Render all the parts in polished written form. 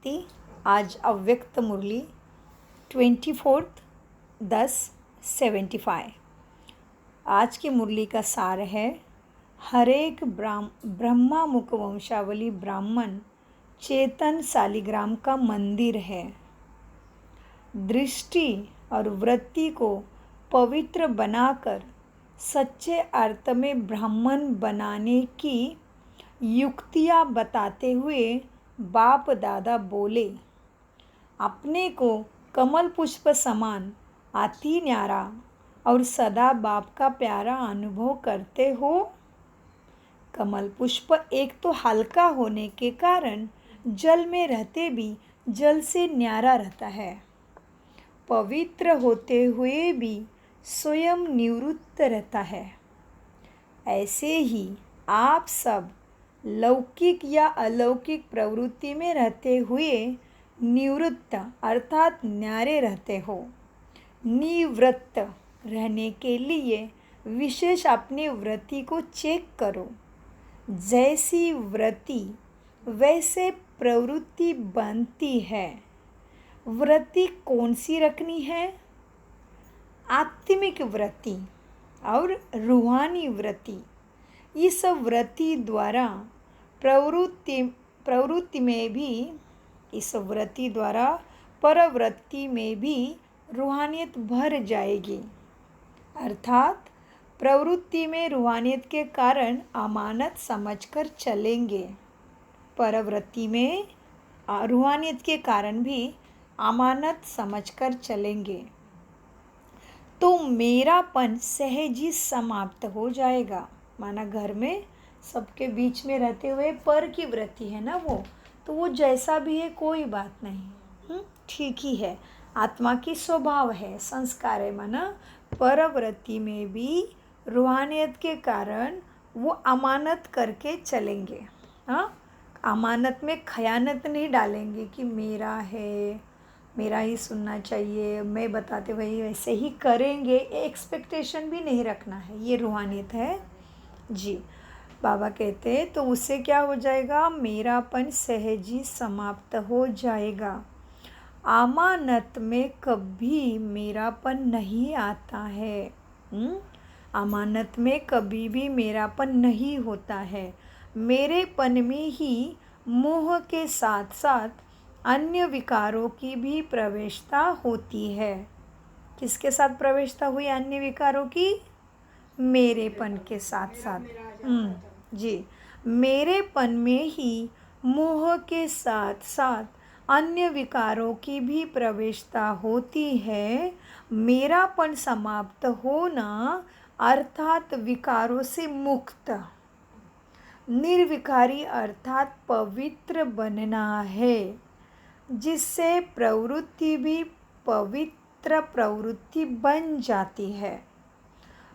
शांति। आज अव्यक्त मुरली 24/10/75। आज की मुरली का सार है, हरेक ब्रह्मा मुख वंशावली ब्राह्मण चेतन सालिग्राम का मंदिर है। दृष्टि और वृत्ति को पवित्र बनाकर सच्चे अर्थ में ब्राह्मण बनाने की युक्तियाँ बताते हुए बाप दादा बोले, अपने को कमल पुष्प समान अति न्यारा और सदा बाप का प्यारा अनुभव करते हो। कमल पुष्प एक तो हल्का होने के कारण जल में रहते भी जल से न्यारा रहता है, पवित्र होते हुए भी स्वयं निवृत्त रहता है। ऐसे ही आप सब लौकिक या अलौकिक प्रवृत्ति में रहते हुए निवृत्त अर्थात न्यारे रहते हो। निवृत्त रहने के लिए विशेष अपनी वृत्ति को चेक करो। जैसी वृत्ति वैसे प्रवृत्ति बनती है। वृत्ति कौन सी रखनी है? आत्मिक वृत्ति और रूहानी वृत्ति। इस वृत्ति द्वारा प्रवृत्ति में भी, इस वृत्ति द्वारा परवृत्ति में भी रूहानियत भर जाएगी। अर्थात प्रवृत्ति में रूहानियत के कारण अमानत समझकर चलेंगे, परवृत्ति में रूहानियत के कारण भी अमानत समझकर चलेंगे, तो मेरापन सहज ही समाप्त हो जाएगा। माना घर में सबके बीच में रहते हुए पर की वृत्ति है ना, तो वो जैसा भी है कोई बात नहीं, ठीक ही है, आत्मा की स्वभाव है, संस्कार है। माना परवृत्ति में भी रूहानियत के कारण वो अमानत करके चलेंगे। अमानत में खयानत नहीं डालेंगे कि मेरा है, मेरा ही सुनना चाहिए, मैं बताते हुए वैसे ही करेंगे, एक्सपेक्टेशन भी नहीं रखना है। ये रूहानियत है जी। बाबा कहते हैं तो उससे क्या हो जाएगा? मेरापन सहज ही समाप्त हो जाएगा। अमानत में कभी मेरापन नहीं आता है। अमानत में कभी भी मेरापन नहीं होता है। मेरेपन में ही मोह के साथ साथ अन्य विकारों की भी प्रवेशता होती है। किसके साथ प्रवेशता हुई अन्य विकारों की? मेरेपन के साथ साथ जी। मेरेपन में ही मोह के साथ साथ अन्य विकारों की भी प्रवेशता होती है। मेरापन समाप्त होना अर्थात विकारों से मुक्त, निर्विकारी अर्थात पवित्र बनना है, जिससे प्रवृत्ति भी पवित्र प्रवृत्ति बन जाती है।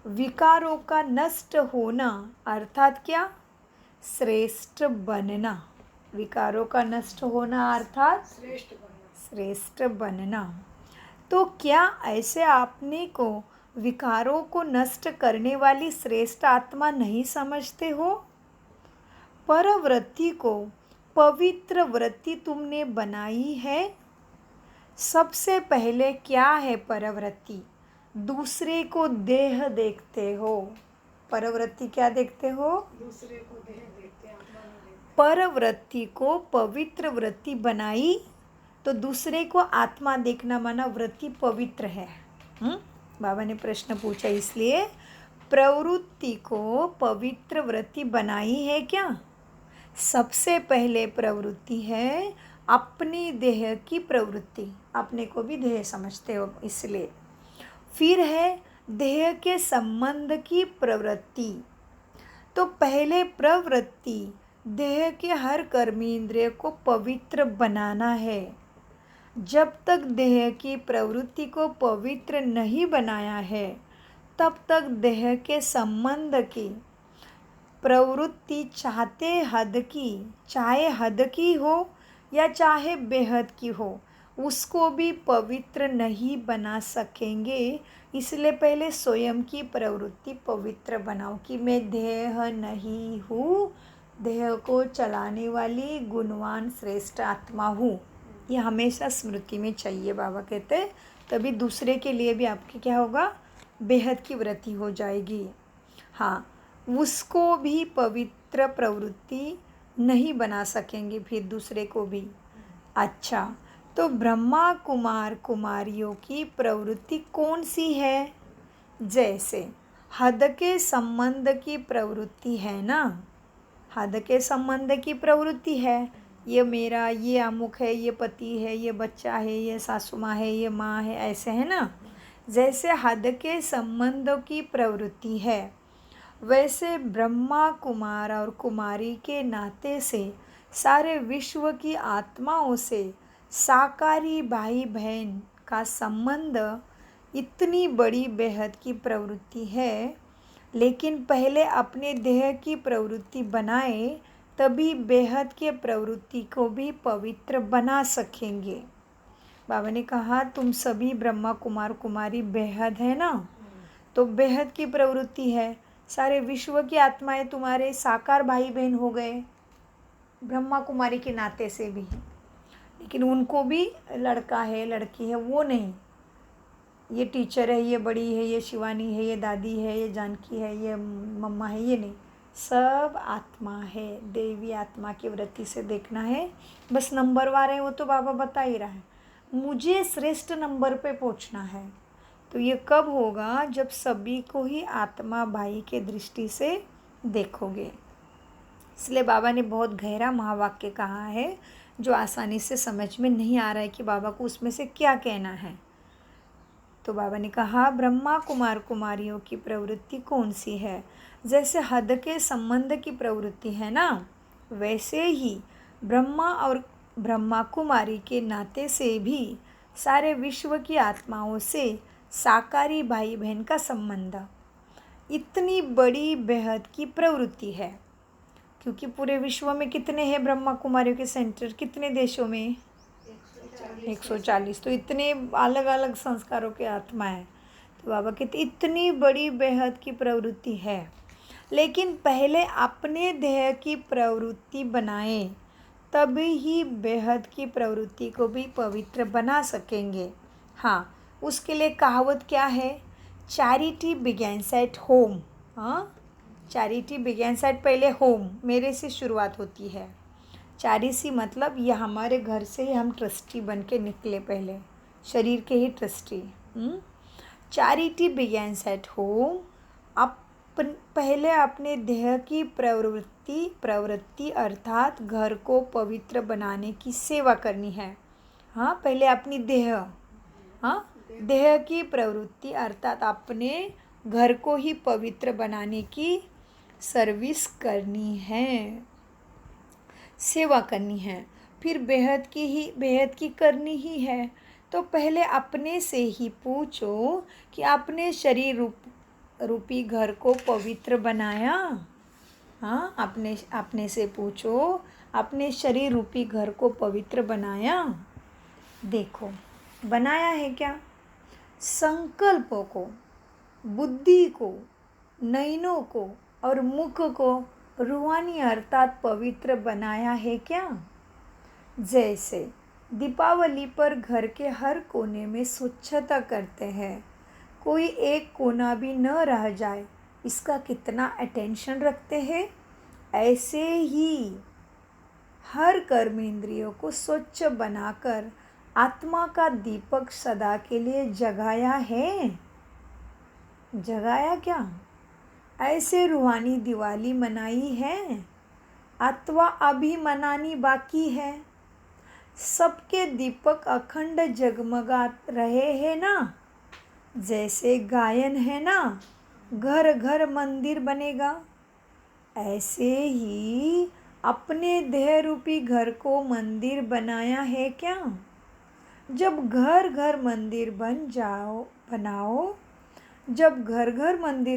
विकारों का नष्ट होना अर्थात क्या? श्रेष्ठ बनना। विकारों का नष्ट होना अर्थात श्रेष्ठ बनना। तो क्या ऐसे आपने को विकारों को नष्ट करने वाली श्रेष्ठ आत्मा नहीं समझते हो? परवृत्ति को पवित्र वृत्ति तुमने बनाई है। सबसे पहले क्या है परवृत्ति? दूसरे को देह देखते हो। परवृत्ति क्या देखते हो? दूसरे को देह देखते, आत्मा नहीं देखते। परवृत्ति को पवित्र वृत्ति बनाई तो दूसरे को आत्मा देखना, माना वृत्ति पवित्र है। बाबा ने प्रश्न पूछा, इसलिए प्रवृत्ति को पवित्र वृत्ति बनाई है क्या? सबसे पहले प्रवृत्ति है अपनी देह की प्रवृत्ति, अपने को भी देह समझते हो इसलिए। फिर है देह के संबंध की प्रवृत्ति। तो पहले प्रवृत्ति देह के हर कर्मेंद्रिय को पवित्र बनाना है। जब तक देह की प्रवृत्ति को पवित्र नहीं बनाया है, तब तक देह के संबंध की प्रवृत्ति चाहे हद की हो या चाहे बेहद की हो, उसको भी पवित्र नहीं बना सकेंगे। इसलिए पहले स्वयं की प्रवृत्ति पवित्र बनाओ कि मैं देह नहीं हूँ, देह को चलाने वाली गुणवान श्रेष्ठ आत्मा हूँ। ये हमेशा स्मृति में चाहिए, बाबा कहते हैं, तभी दूसरे के लिए भी आपकी क्या होगा, बेहद की वृत्ति हो जाएगी। हाँ, उसको भी पवित्र प्रवृत्ति नहीं बना सकेंगे फिर दूसरे को भी। अच्छा, तो ब्रह्मा कुमार कुमारियों की प्रवृत्ति कौन सी है? जैसे हद के संबंध की प्रवृत्ति है ना, हद के संबंध की प्रवृत्ति है, ये मेरा, ये अमुक है, ये पति है, ये बच्चा है, ये सासू माँ है, ये माँ है, ऐसे है ना। जैसे हद के संबंधों की प्रवृत्ति है, वैसे ब्रह्मा कुमार और कुमारी के नाते से सारे विश्व की आत्माओं से साकारी भाई बहन का संबंध इतनी बड़ी बेहद की प्रवृत्ति है। लेकिन पहले अपने देह की प्रवृत्ति बनाए, तभी बेहद के प्रवृत्ति को भी पवित्र बना सकेंगे। बाबा ने कहा तुम सभी ब्रह्मा कुमार कुमारी बेहद है ना, तो बेहद की प्रवृत्ति है, सारे विश्व की आत्माएं तुम्हारे साकार भाई बहन हो गए ब्रह्मा कुमारी के नाते से भी। लेकिन उनको भी लड़का है, लड़की है, वो नहीं, ये टीचर है, ये बड़ी है, ये शिवानी है, ये दादी है, ये जानकी है, ये मम्मा है, ये नहीं, सब आत्मा है। देवी आत्मा की वृत्ति से देखना है। बस नंबरवार है वो तो बाबा बता ही रहा है, मुझे श्रेष्ठ नंबर पे पहुंचना है। तो ये कब होगा? जब सभी को ही आत्मा भाई के दृष्टि से देखोगे। इसलिए बाबा ने बहुत गहरा महावाक्य कहा है, जो आसानी से समझ में नहीं आ रहा है कि बाबा को उसमें से क्या कहना है। तो बाबा ने कहा ब्रह्मा कुमार कुमारियों की प्रवृत्ति कौन सी है? जैसे हद के संबंध की प्रवृत्ति है ना, वैसे ही ब्रह्मा और ब्रह्मा कुमारी के नाते से भी सारे विश्व की आत्माओं से साकारी भाई बहन का संबंध इतनी बड़ी बेहद की प्रवृत्ति है। क्योंकि पूरे विश्व में कितने हैं ब्रह्मा कुमारियों के सेंटर, कितने देशों में? 140। तो इतने अलग अलग संस्कारों के आत्मा है। तो बाबा कहते इतनी बड़ी बेहद की प्रवृत्ति है, लेकिन पहले अपने देह की प्रवृत्ति बनाएं, तभी ही बेहद की प्रवृत्ति को भी पवित्र बना सकेंगे। हाँ, उसके लिए कहावत क्या है? Charity begins at home. हाँ, चैरिटी बिगेन्स एट, पहले होम, मेरे से शुरुआत होती है। चैरिटी मतलब ये हमारे घर से ही हम ट्रस्टी बन के निकले, पहले शरीर के ही trustee. Charity begins at home. पहले अपने देह की प्रवृत्ति अर्थात घर को पवित्र बनाने की सेवा करनी है। हाँ, पहले अपनी देह, हाँ, देह की प्रवृत्ति अर्थात अपने घर को ही पवित्र बनाने की सर्विस करनी है, सेवा करनी है। फिर बेहद की करनी ही है। तो पहले अपने से ही पूछो कि अपने शरीर रूपी घर को पवित्र बनाया? हाँ, अपने से पूछो, अपने शरीर रूपी घर को पवित्र बनाया? देखो, बनाया है क्या? संकल्पों को, बुद्धि को, नयनों को और मुख को रूहानी अर्थात पवित्र बनाया है क्या? जैसे दीपावली पर घर के हर कोने में स्वच्छता करते हैं, कोई एक कोना भी न रह जाए, इसका कितना अटेंशन रखते हैं। ऐसे ही हर कर्मेंद्रियों को स्वच्छ बनाकर आत्मा का दीपक सदा के लिए जगाया है। जगाया क्या? ऐसे रूहानी दिवाली मनाई है अथवा अभी मनानी बाकी है? सबके दीपक अखंड जगमगा रहे हैं ना। जैसे गायन है ना, घर घर मंदिर बनेगा, ऐसे ही अपने देह रूपी घर को मंदिर बनाया है क्या? जब घर घर मंदिर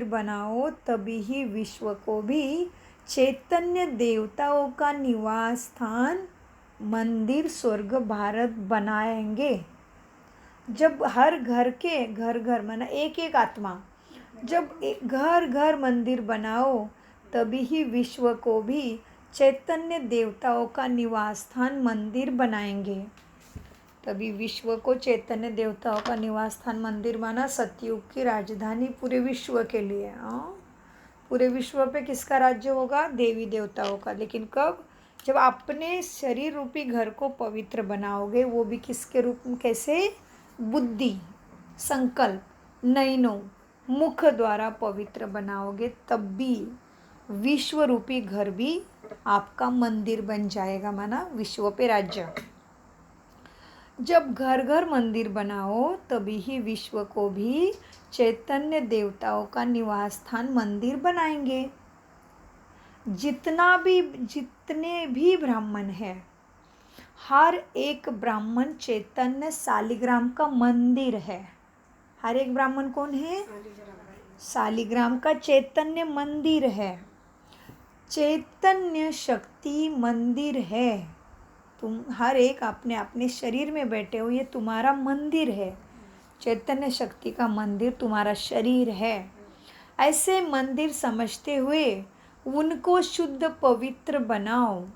बनाओ, तभी ही विश्व को भी चैतन्य देवताओं का निवास स्थान मंदिर स्वर्ग भारत बनाएंगे। जब हर घर माना एक एक आत्मा, जब घर घर मंदिर बनाओ, तभी ही विश्व को भी चैतन्य देवताओं का निवास स्थान मंदिर बनाएंगे। तभी विश्व को चैतन्य देवताओं का निवास स्थान मंदिर माना, सतयुग की राजधानी पूरे विश्व के लिए। हाँ, पूरे विश्व पे किसका राज्य होगा? देवी देवताओं का। लेकिन कब? जब अपने शरीर रूपी घर को पवित्र बनाओगे, वो भी किसके रूप में? कैसे? बुद्धि, संकल्प, नयनों, मुख द्वारा पवित्र बनाओगे, तब भी विश्व रूपी घर भी आपका मंदिर बन जाएगा, माना विश्व पे राज्य। जब घर घर मंदिर बनाओ, तभी ही विश्व को भी चैतन्य देवताओं का निवास स्थान मंदिर बनाएंगे। जितने भी ब्राह्मण हैं, हर एक ब्राह्मण चैतन्य शालिग्राम का मंदिर है। हर एक ब्राह्मण कौन है? शालिग्राम का चैतन्य मंदिर है, चैतन्य शक्ति मंदिर है। तुम हर एक अपने अपने शरीर में बैठे हो, ये तुम्हारा मंदिर है। चैतन्य शक्ति का मंदिर तुम्हारा शरीर है। ऐसे मंदिर समझते हुए उनको शुद्ध पवित्र बनाओ।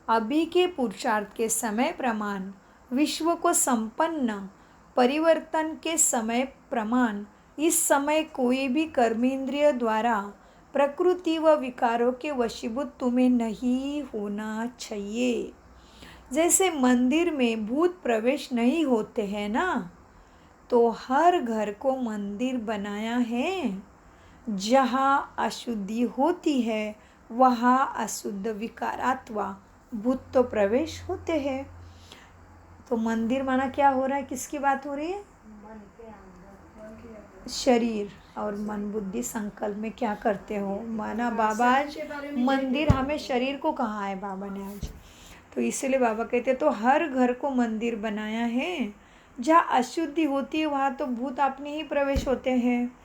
अभी के पुरुषार्थ के समय प्रमाण, विश्व को संपन्न परिवर्तन के समय प्रमाण, इस समय कोई भी कर्मेंद्रिय द्वारा प्रकृति व विकारों के वशीभूत तुम्हें नहीं होना चाहिए। जैसे मंदिर में भूत प्रवेश नहीं होते हैं ना, तो हर घर को मंदिर बनाया है। जहाँ अशुद्धि होती है, वहाँ अशुद्ध विकार अथवा भूत तो प्रवेश होते हैं। तो मंदिर माना क्या हो रहा है? किसकी बात हो रही है? शरीर और मन बुद्धि संकल्प में क्या करते हो, माना बाबा आज मंदिर हमें शरीर को कहा है बाबा ने आज, तो इसलिए बाबा कहते तो हर घर को मंदिर बनाया है। जहाँ अशुद्धि होती है, वहाँ तो भूत अपने ही प्रवेश होते हैं।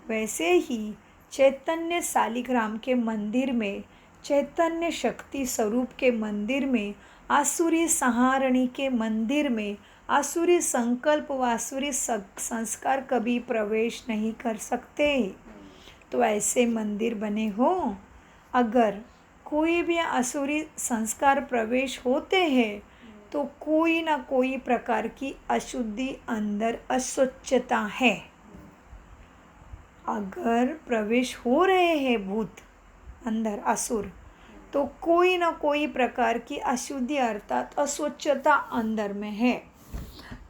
वैसे ही चैतन्य शालिग्राम के मंदिर में, चैतन्य शक्ति स्वरूप के मंदिर में, आसुरी संहारणी के मंदिर में आसुरी संकल्प व आसुरी संस्कार कभी प्रवेश नहीं कर सकते। तो ऐसे मंदिर बने हो। अगर कोई भी आसुरी संस्कार प्रवेश होते हैं, तो कोई ना कोई प्रकार की अशुद्धि अंदर, अस्वच्छता है। अगर प्रवेश हो रहे हैं भूत अंदर असुर, तो कोई ना कोई प्रकार की अशुद्धि अर्थात अस्वच्छता अंदर में है।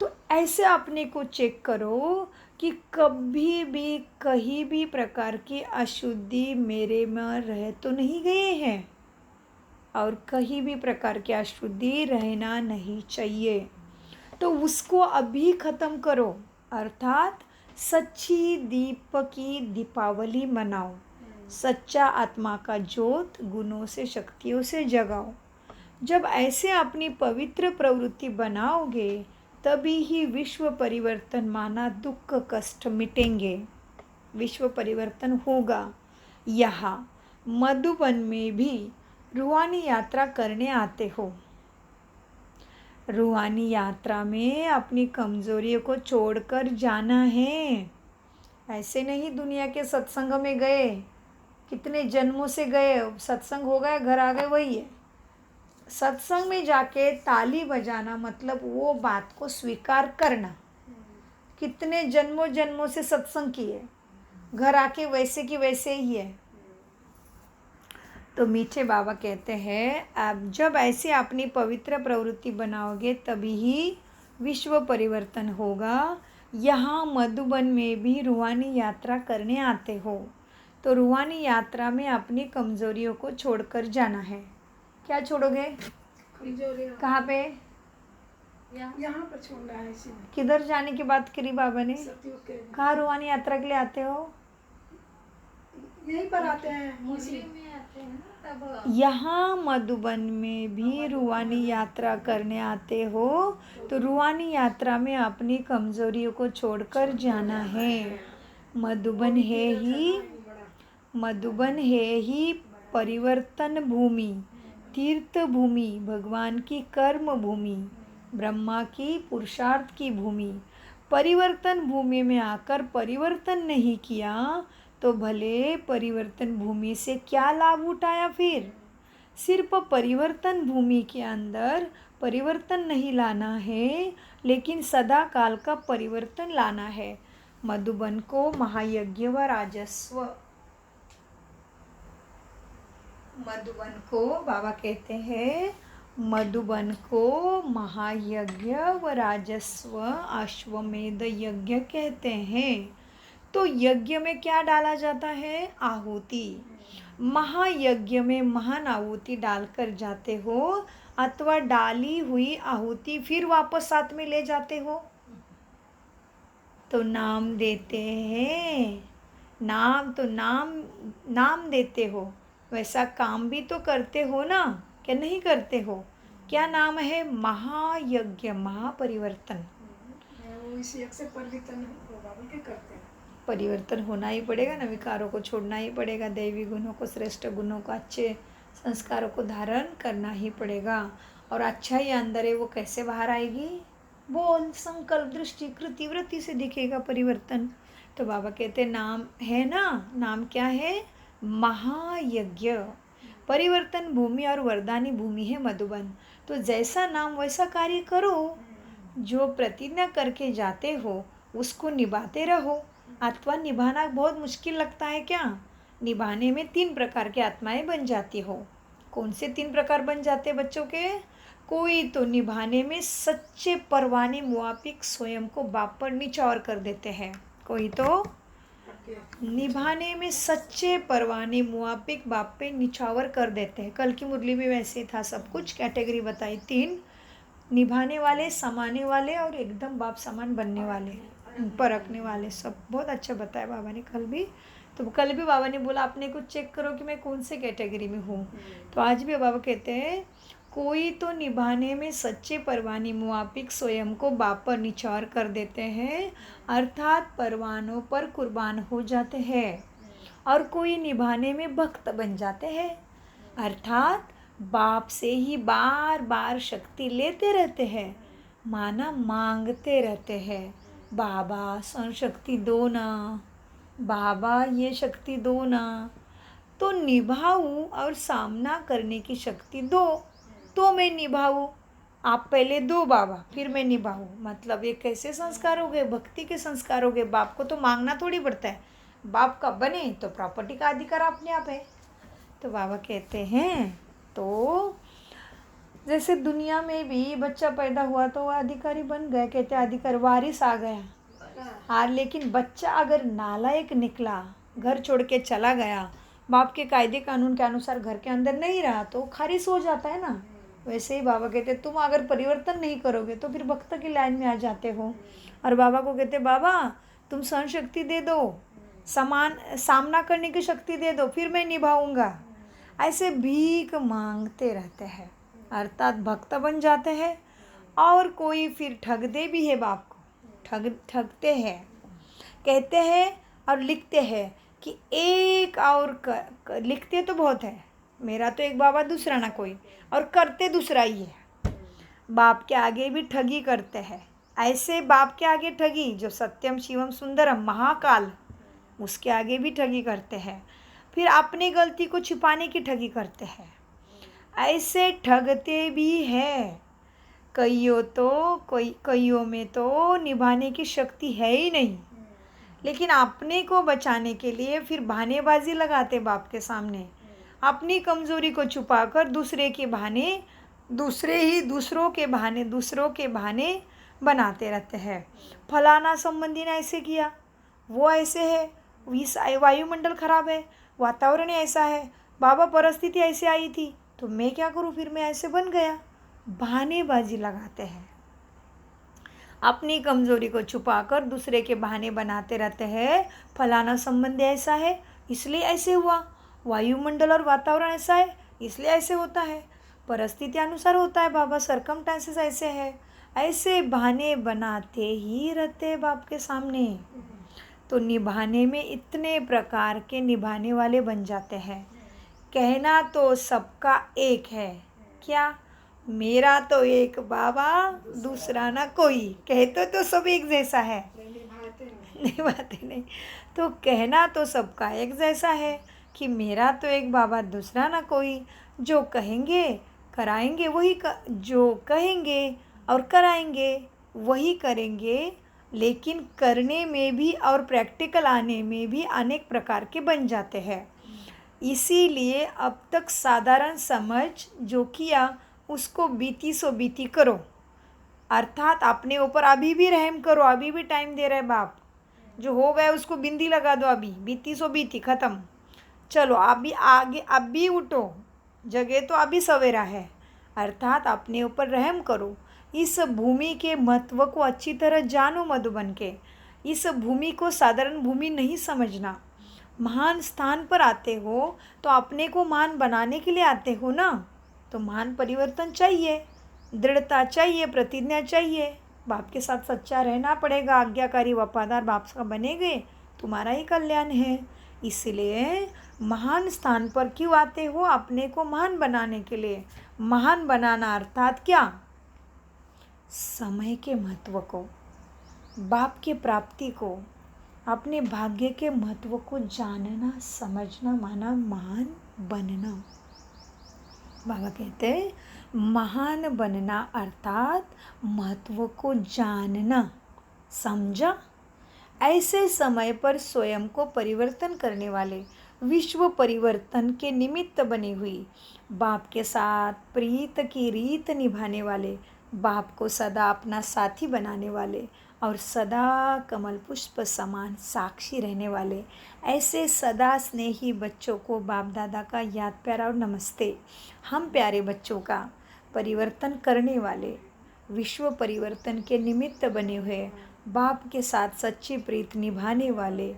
तो ऐसे अपने को चेक करो कि कभी भी कहीं भी प्रकार की अशुद्धि मेरे में रह तो नहीं गए हैं, और कहीं भी प्रकार की अशुद्धि रहना नहीं चाहिए। तो उसको अभी ख़त्म करो, अर्थात सच्ची दीप की दीपावली मनाओ। सच्चा आत्मा का ज्योत गुणों से शक्तियों से जगाओ। जब ऐसे अपनी पवित्र प्रवृत्ति बनाओगे, तभी ही विश्व परिवर्तन माना दुख कष्ट मिटेंगे। विश्व परिवर्तन होगा। यहाँ मधुबन में भी रूहानी यात्रा करने आते हो। रूहानी यात्रा में अपनी कमजोरियों को छोड़कर जाना है। ऐसे नहीं दुनिया के सत्संग में गए, कितने जन्मों से गए, सत्संग हो गया घर आ गए, वही है। सत्संग में जाके ताली बजाना मतलब वो बात को स्वीकार करना। कितने जन्मों जन्मों से सत्संग किए, घर आके वैसे की वैसे ही है। तो मीठे बाबा कहते हैं, आप जब ऐसे अपनी पवित्र प्रवृत्ति बनाओगे, तभी ही विश्व परिवर्तन होगा। यहाँ मधुबन में भी रूहानी यात्रा करने आते हो, तो रूहानी यात्रा में अपनी कमजोरियों को छोड़कर जाना है। क्या छोड़ोगे? कहाँ पे? यहाँ पर छोड़ना है। किधर जाने की बात करी बाबा ने? कहाँ रूहानी यात्रा के लिए आते हो? यहीं पर आते हैं, यहाँ मधुबन में भी रूहानी यात्रा करने आते हो, तो रूहानी यात्रा में अपनी कमजोरियों को छोड़कर जाना है। मधुबन है ही परिवर्तन भूमि, तीर्थ भूमि, भगवान की कर्म भूमि, ब्रह्मा की पुरुषार्थ की भूमि। परिवर्तन भूमि में आकर परिवर्तन नहीं किया, तो भले परिवर्तन भूमि से क्या लाभ उठाया फिर? सिर्फ परिवर्तन भूमि के अंदर परिवर्तन नहीं लाना है, लेकिन सदा काल का परिवर्तन लाना है। मधुबन को महायज्ञ व राजस्व, मधुबन को बाबा कहते हैं, मधुबन को महायज्ञ व राजस्व अश्वमेध यज्ञ कहते हैं। तो यज्ञ में क्या डाला जाता है? आहुति। महायज्ञ में महान आहुति डालकर जाते हो, अथवा डाली हुई आहुति फिर वापस साथ में ले जाते हो, तो नाम देते हैं। नाम तो नाम देते हो, वैसा काम भी तो करते हो ना, क्या नहीं करते हो? क्या नाम है? महायज्ञ, महापरिवर्तन। वो इस यज्ञ से परिवर्तन होगा बोल के करते हैं। परिवर्तन होना ही पड़ेगा ना, विकारों को छोड़ना ही पड़ेगा, दैवी गुणों को, श्रेष्ठ गुणों को, अच्छे संस्कारों को धारण करना ही पड़ेगा। और अच्छा ही अंदर है, वो कैसे बाहर आएगी? बोल, संकल्प, दृष्टि, कृति, वृत्ति से दिखेगा परिवर्तन। तो बाबा कहते नाम है ना, नाम क्या है? महायज्ञ। परिवर्तन भूमि और वरदानी भूमि है मधुबन। तो जैसा नाम वैसा कार्य करो, जो प्रतिज्ञा करके जाते हो उसको निभाते रहो। अथवा निभाना बहुत मुश्किल लगता है क्या? निभाने में 3 प्रकार की आत्माएं बन जाती हो। कौन से 3 प्रकार बन जाते बच्चों के? कोई तो निभाने में सच्चे परवाने मुआफिक स्वयं को बाप पर निचौर कर देते हैं। कोई तो निभाने में सच्चे परवाने मुआफिक बाप पे निछावर कर देते हैं। कल की मुरली में वैसे था, सब कुछ कैटेगरी बताई 3, निभाने वाले, समाने वाले और एकदम बाप समान बनने वाले, परखने वाले, सब बहुत अच्छा बताया बाबा ने कल भी। तो कल भी बाबा ने बोला आपने कुछ चेक करो कि मैं कौन से कैटेगरी में हूँ। तो आज भी बाबा कहते हैं कोई तो निभाने में सच्चे परवाने मुआफिक स्वयं को बाप पर निछावर कर देते हैं, अर्थात परवानों पर कुर्बान हो जाते हैं। और कोई निभाने में भक्त बन जाते हैं, अर्थात बाप से ही बार बार शक्ति लेते रहते हैं, माना मांगते रहते हैं, बाबा शक्ति दो ना, बाबा ये शक्ति दो ना। तो निभाऊं और सामना करने की शक्ति दो तो मैं निभाऊं। आप पहले दो बाबा, फिर मैं निभाऊं। मतलब ये कैसे संस्कार हो गए? भक्ति के संस्कार हो गए। बाप को तो मांगना थोड़ी पड़ता है, बाप का बने तो प्रॉपर्टी का अधिकार अपने आप है। तो बाबा कहते हैं तो जैसे दुनिया में भी बच्चा पैदा हुआ तो वह अधिकारी बन गया, कहते हैं अधिकार वारिस आ गया। और लेकिन बच्चा अगर नालायक निकला, घर छोड़ के चला गया, बाप के कायदे कानून के अनुसार घर के अंदर नहीं रहा, तो खारिज हो जाता है ना। वैसे ही बाबा कहते तुम अगर परिवर्तन नहीं करोगे तो फिर भक्त की लाइन में आ जाते हो। और बाबा को कहते बाबा तुम सहन शक्ति दे दो, सामना करने की शक्ति दे दो, फिर मैं निभाऊंगा। ऐसे भीख मांगते रहते हैं, अर्थात भक्त बन जाते हैं। और कोई फिर ठगते भी है बाप को, ठगते हैं, कहते हैं और लिखते हैं कि एक और लिखते तो बहुत है, मेरा तो एक बाबा दूसरा ना कोई, और करते दूसरा ही है। बाप के आगे भी ठगी करते हैं। ऐसे बाप के आगे ठगी, जो सत्यम शिवम सुंदरम महाकाल, उसके आगे भी ठगी करते हैं। फिर अपनी गलती को छिपाने की ठगी करते हैं। ऐसे ठगते भी है। कईयों में तो निभाने की शक्ति है ही नहीं, लेकिन अपने को बचाने के लिए फिर बहानेबाजी लगाते बाप के सामने। अपनी कमज़ोरी को छुपाकर दूसरों के बहाने बनाते रहते हैं। फलाना संबंधी ने ऐसे किया, वो ऐसे है, वायुमंडल खराब है, वातावरण ऐसा है, बाबा परिस्थिति ऐसे आई थी तो मैं क्या करूं, फिर मैं ऐसे बन गया। बहानेबाजी लगाते हैं, अपनी कमज़ोरी को छुपाकर दूसरे के बहाने बनाते रहते हैं। फलाना संबंध ऐसा है इसलिए ऐसे हुआ, वायुमंडल और वातावरण ऐसा है इसलिए ऐसे होता है, परिस्थिति अनुसार होता है बाबा, सर्कमस्टेंसेस ऐसे है। ऐसे बहाने बनाते ही रहते बाप के सामने। तो निभाने में इतने प्रकार के निभाने वाले बन जाते हैं। कहना तो सबका एक है, क्या? मेरा तो एक बाबा दूसरा ना कोई। कहते तो सब एक जैसा है, निभाते नहीं। तो कहना तो सबका एक जैसा है कि मेरा तो एक बाबा दूसरा ना कोई। जो कहेंगे कराएंगे वही जो कहेंगे और कराएंगे वही करेंगे, लेकिन करने में भी और प्रैक्टिकल आने में भी अनेक प्रकार के बन जाते हैं। इसीलिए अब तक साधारण समझ जो किया उसको बीती सो बीती करो, अर्थात अपने ऊपर अभी भी रहम करो। अभी भी टाइम दे रहे बाप, जो हो गया उसको बिंदी लगा दो, अभी बीती सो बीती ख़त्म। चलो अभी आगे, अभी उठो, जगह तो अभी सवेरा है, अर्थात अपने ऊपर रहम करो। इस भूमि के महत्व को अच्छी तरह जानो मधुबन के। इस भूमि को साधारण भूमि नहीं समझना। महान स्थान पर आते हो तो अपने को महान बनाने के लिए आते हो ना, तो महान परिवर्तन चाहिए, दृढ़ता चाहिए, प्रतिज्ञा चाहिए। बाप के साथ सच्चा रहना पड़ेगा, आज्ञाकारी वफादार बाप का बनेगे, तुम्हारा ही कल्याण है। इसलिए महान स्थान पर क्यों आते हो? अपने को महान बनाने के लिए। महान बनाना अर्थात क्या? समय के महत्व को, बाप के प्राप्ति को, अपने भाग्य के महत्व को जानना, समझना, माना महान बनना। बाबा कहते हैं महान बनना अर्थात महत्व को जानना, समझा? ऐसे समय पर स्वयं को परिवर्तन करने वाले, विश्व परिवर्तन के निमित्त बनी हुई, बाप के साथ प्रीत की रीत निभाने वाले, बाप को सदा अपना साथी बनाने वाले और सदा कमल पुष्प समान साक्षी रहने वाले, ऐसे सदा स्नेही बच्चों को बाप दादा का याद प्यारा और नमस्ते। हम प्यारे बच्चों का परिवर्तन करने वाले, विश्व परिवर्तन के निमित्त बने हुए, बाप के साथ सच्ची प्रीत निभाने वाले,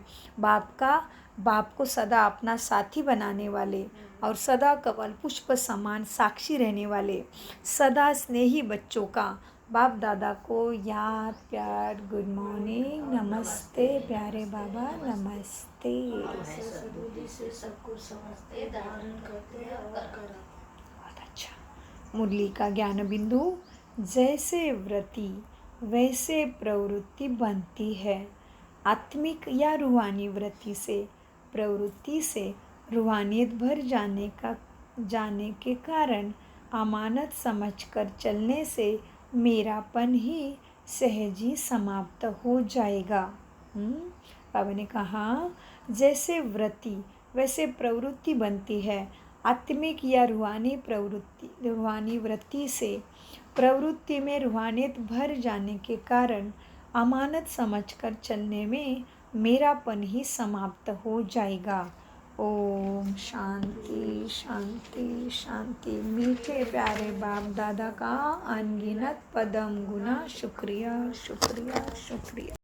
बाप को सदा अपना साथी बनाने वाले और सदा कमल पुष्प समान साक्षी रहने वाले, सदा स्नेही बच्चों का बाप दादा को याद प्यार, गुड मॉर्निंग, नमस्ते प्यारे बाबा, नमस्ते। सद्बुद्धि से सब कुछ समझते, धारण करते हैं और कराते। बहुत अच्छा। मुरली का ज्ञान बिंदु, जैसे वृत्ति वैसे प्रवृत्ति बनती है। आत्मिक या रूहानी वृत्ति से, प्रवृत्ति से रूहानियत भर जाने के कारण अमानत समझकर चलने से मेरापन ही सहजी समाप्त हो जाएगा। बाबा ने कहा जैसे वृत्ति वैसे प्रवृत्ति बनती है। आत्मिक या रूहानी वृत्ति से प्रवृत्ति में रूहानियत भर जाने के कारण अमानत समझकर चलने में मेरापन ही समाप्त हो जाएगा। ओम शांति शांति शांति। मीठे प्यारे बाप दादा का अनगिनत पदम गुना शुक्रिया शुक्रिया शुक्रिया।